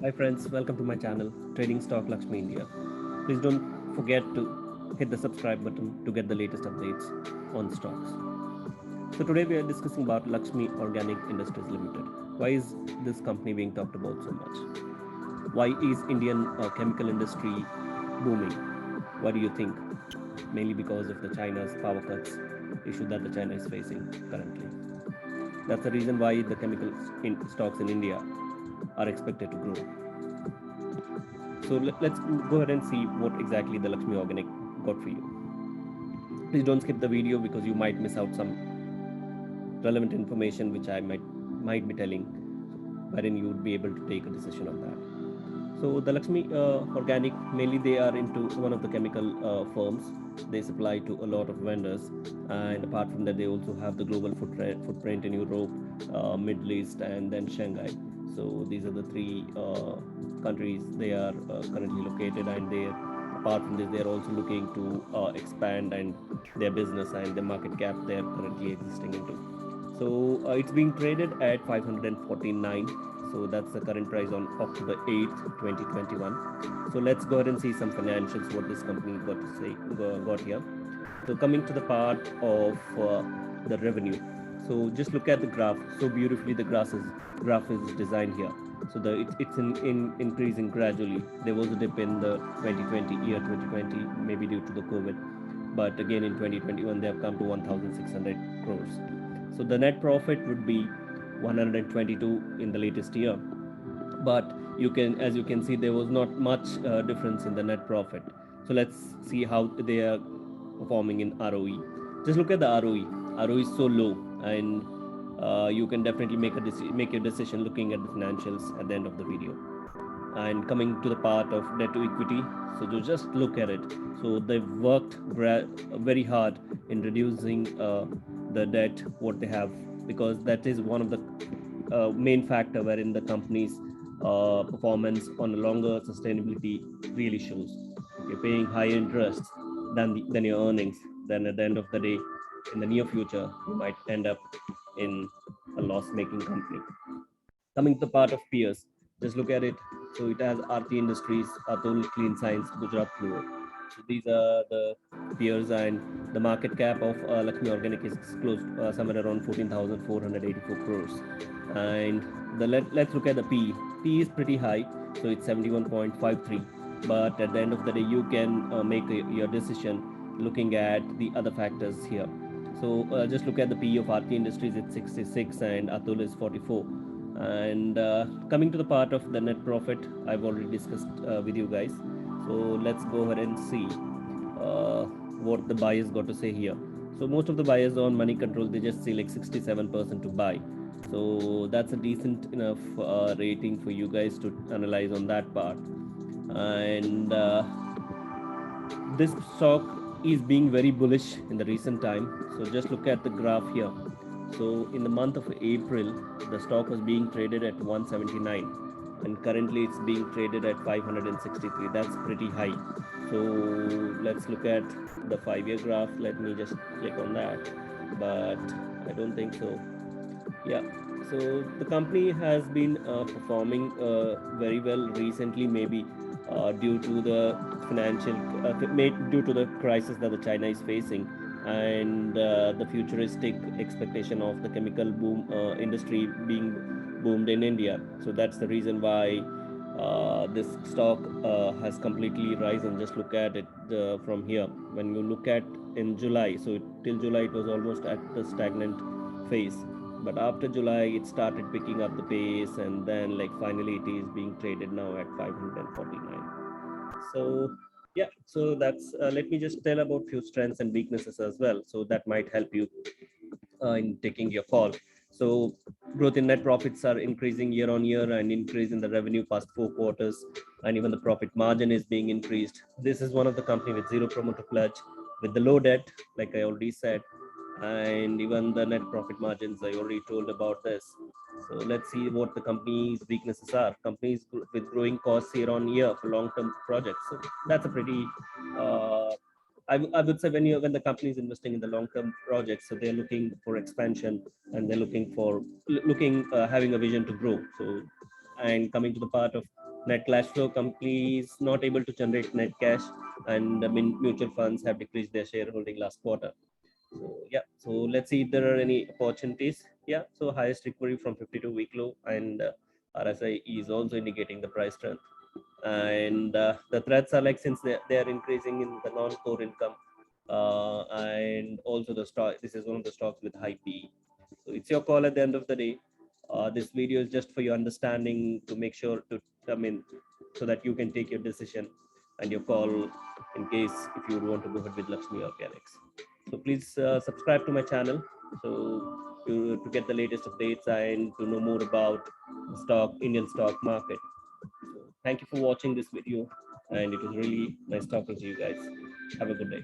Hi friends, welcome to my channel Trading Stock Lakshmi India. Please don't forget to hit the subscribe button to get the latest updates on stocks. So today we are discussing about Lakshmi Organic Industries Limited. Why is this company being talked about so much? Why is Indian chemical industry booming? What do you think? Mainly because of the China's power cuts issue that the China is facing currently. That's the reason why the chemical stocks in India are expected to grow. So let's go ahead and see what exactly the Lakshmi Organic got for you. Please don't skip the video because you might miss out some relevant information which I might be telling, wherein you would be able to take a decision on that. So the Lakshmi Organic, mainly they are into one of the chemical firms. They supply to a lot of vendors, and apart from that, they also have the global footprint in Europe, Middle East, and then Shanghai. So these are the three countries they are currently located, and they apart from this, they are also looking to expand and their business and the market cap they are currently existing into. So it's being traded at 549. So that's the current price on October 8th, 2021. So let's go ahead and see some financials what this company got to say got here. So coming to the part of the revenue. So just look at the graph. So beautifully the graph is designed here. So it's in increasing gradually. There was a dip in the 2020 year 2020 maybe due to the COVID, but again in 2021 they have come to 1,600 crores. So the net profit would be 122 in the latest year, but as you can see, there was not much difference in the net profit. So let's see how they are performing in ROE. Just look at the ROE. ROE is so low, and you can definitely make your decision looking at the financials at the end of the video. And coming to the part of debt to equity, so to just look at it, so they've worked very hard in reducing the debt what they have, because that is one of the main factor wherein the company's performance on a longer sustainability really shows. You're paying higher interest than your earnings, then at the end of the day, in the near future you might end up in a loss making company. Coming to the part of peers, just look at it. So it has RT Industries, Atul Clean Science, Gujarat Fluor. So these are the peers, and the market cap of Lakshmi Organic is close somewhere around 14,484 crores. And let's look at the P. P is pretty high, so it's 71.53. But at the end of the day, you can make your decision looking at the other factors here. So just look at the PE of RT Industries, it's 66, and Atul is 44. And coming to the part of the net profit, I've already discussed with you guys. So let's go ahead and see uh, what the buyers got to say here. So most of the buyers on money control, they just select 67% to buy. So that's a decent enough rating for you guys to analyze on that part. And this stock is being very bullish in the recent time. So just look at the graph here. So in the month of April, the stock was being traded at 179, and currently it's being traded at 563. That's pretty high. So let's look at the 5-year graph. Let me just click on that, but I don't think so. Yeah. So the company has been performing very well recently, maybe due to the financial, due to the crisis that the China is facing, and the futuristic expectation of the chemical boom industry being boomed in India. So that's the reason why this stock has completely risen. Just look at it from here. When you look at in July, so till July it was almost at the stagnant phase, but after July it started picking up the pace, and then like finally it is being traded now at 549. So yeah, so that's let me just tell about few strengths and weaknesses as well, so that might help you in taking your call. So growth in net profits are increasing year on year, and increase in the revenue past 4 quarters, and even the profit margin is being increased. This is one of the company with zero promoter pledge, with the low debt, like I already said, and even the net profit margins, I already told about this. So let's see what the company's weaknesses are. Companies with growing costs year on year for long-term projects. So that's a pretty uh, I would say when the company is investing in the long-term projects, so they're looking for expansion, and they're looking for having a vision to grow. So, and coming to the part of net cash flow, companies not able to generate net cash, and I mean mutual funds have decreased their shareholding last quarter. So yeah, so let's see if there are any opportunities. Yeah, so highest recovery from 52-week low, and RSI is also indicating the price trend. And the threats are like, since they are increasing in the non-core income, and also the stock. This is one of the stocks with high PE. So it's your call at the end of the day. This video is just for your understanding, to make sure to, I mean, so that you can take your decision and your call in case if you want to go ahead with Lakshmi Organics. So please subscribe to my channel, so to get the latest updates and to know more about the Indian stock market. So thank you for watching this video, and it was really nice talking to you guys. Have a good day.